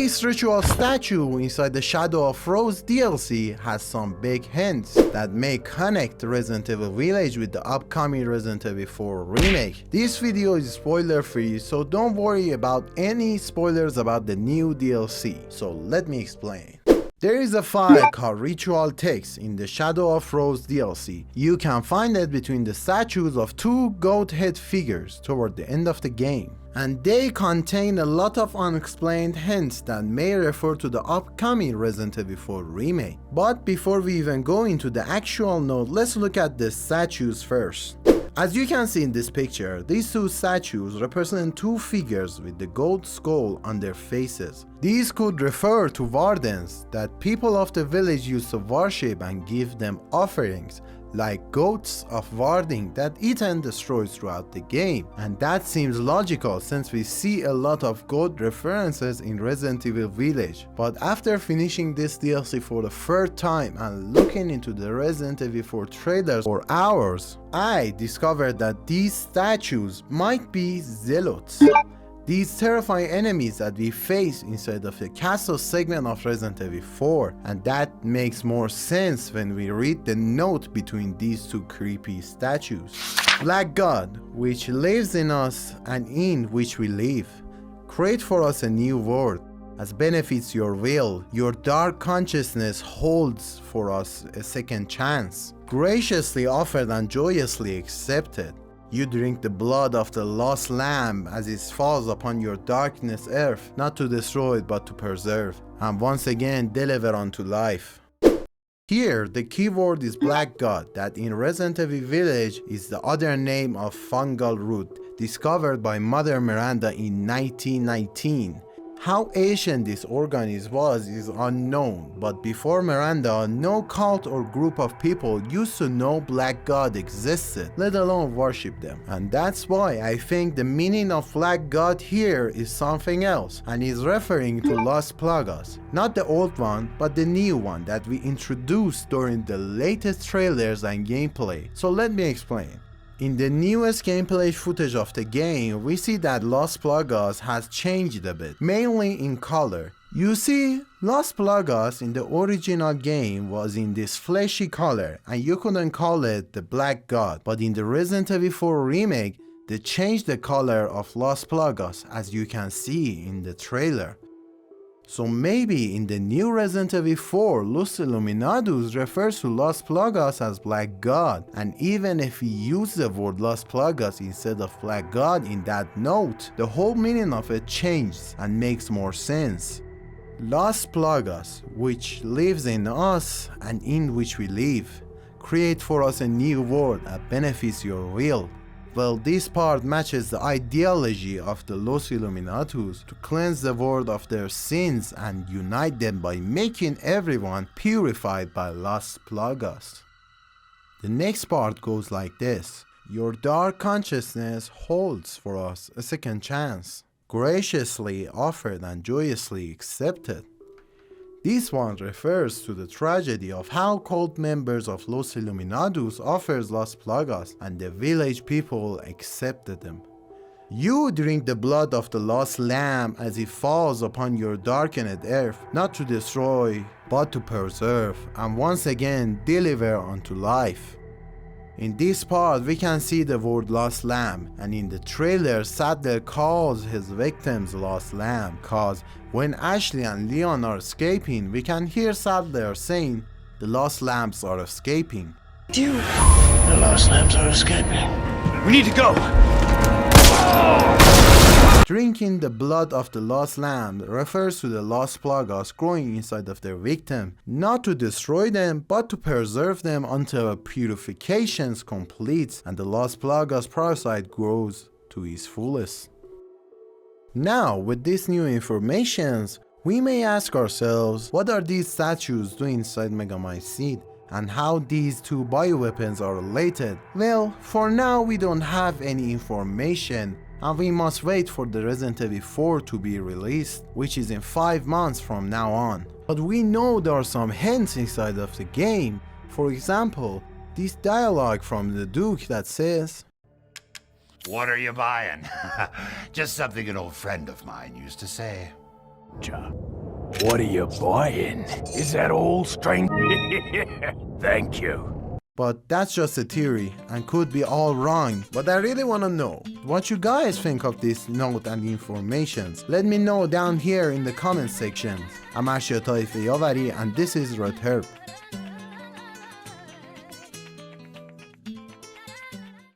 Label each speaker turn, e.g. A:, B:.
A: This ritual statue inside the Shadow of Rose DLC has some big hints that may connect Resident Evil Village with the upcoming Resident Evil 4 remake. This video is spoiler free, so don't worry about any spoilers about the new DLC. So let me explain. There is a file called Ritual Text in the Shadow of Rose DLC. You can find it between the statues of two goat head figures toward the end of the game. And they contain a lot of unexplained hints that may refer to the upcoming Resident Evil 4 remake. But before we even go into the actual note, let's look at the statues first. As you can see in this picture, these two statues represent two figures with the goat skull on their faces. These could refer to wardens that people of the village used to worship and give them offerings, like goats of warding that Ethan destroys throughout the game. And that seems logical since we see a lot of goat references in Resident Evil Village. But after finishing this DLC for the third time and looking into the Resident Evil 4 trailers for hours, I discovered that these statues might be zealots. These terrifying enemies that we face inside of the castle segment of Resident Evil 4, and that makes more sense when we read the note between these two creepy statues. Black God, which lives in us and in which we live, create for us a new world. As benefits your will, your dark consciousness holds for us a second chance, graciously offered and joyously accepted. You drink the blood of the lost lamb as it falls upon your darkness earth, not to destroy it but to preserve, and once again deliver unto life. Here, the keyword is Black God, that in Resident Evil Village is the other name of fungal root, discovered by Mother Miranda in 1919. How ancient this organism was is unknown, but before Miranda, no cult or group of people used to know Black God existed, let alone worship them. And that's why I think the meaning of Black God here is something else, and is referring to Las Plagas. Not the old one, but the new one that we introduced during the latest trailers and gameplay. So let me explain. In the newest gameplay footage of the game, we see that Las Plagas has changed a bit, mainly in color. You see, Las Plagas in the original game was in this fleshy color, and you couldn't call it the Black God, but in the Resident Evil 4 remake, they changed the color of Las Plagas, as you can see in the trailer. So maybe in the new Resident Evil 4, Los Illuminados refers to Las Plagas as Black God, and even if we use the word Las Plagas instead of Black God in that note, the whole meaning of it changes and makes more sense. Las Plagas, which lives in us and in which we live, create for us a new world that benefits your will. Well, this part matches the ideology of the Los Illuminatus to cleanse the world of their sins and unite them by making everyone purified by Las Plagas. The next part goes like this. Your dark consciousness holds for us a second chance, graciously offered and joyously accepted. This one refers to the tragedy of how cult members of Los Illuminados offers Las Plagas and the village people accepted them. You drink the blood of the lost lamb as it falls upon your darkened earth, not to destroy, but to preserve, and once again deliver unto life. In this part, we can see the word lost lamb, and in the trailer, Sadler calls his victims lost lamb, cause when Ashley and Leon are escaping, we can hear Sadler saying, the lost lambs are escaping.
B: The lost lambs are escaping. We need to go!
A: Drinking the blood of the lost lamb refers to the Las Plagas growing inside of their victim, not to destroy them, but to preserve them until purification completes and the Las Plagas parasite grows to its fullest. Now, with these new informations, we may ask ourselves, what are these statues doing inside Megamine Seed, and how these two bioweapons are related? Well, for now we don't have any information, and we must wait for the Resident Evil 4 to be released, which is in 5 months from now on. But we know there are some hints inside of the game. For example, this dialogue from the Duke that says,
C: "What are you buying?" Just something an old friend of mine used to say.
B: Ja. What are you buying? Is that all, stranger? Thank you.
A: But that's just a theory and could be all wrong. But I really wanna know what you guys think of this note and informations. Let me know down here in the comment section. I'm Ashia Taife Yavari and this is Redfield.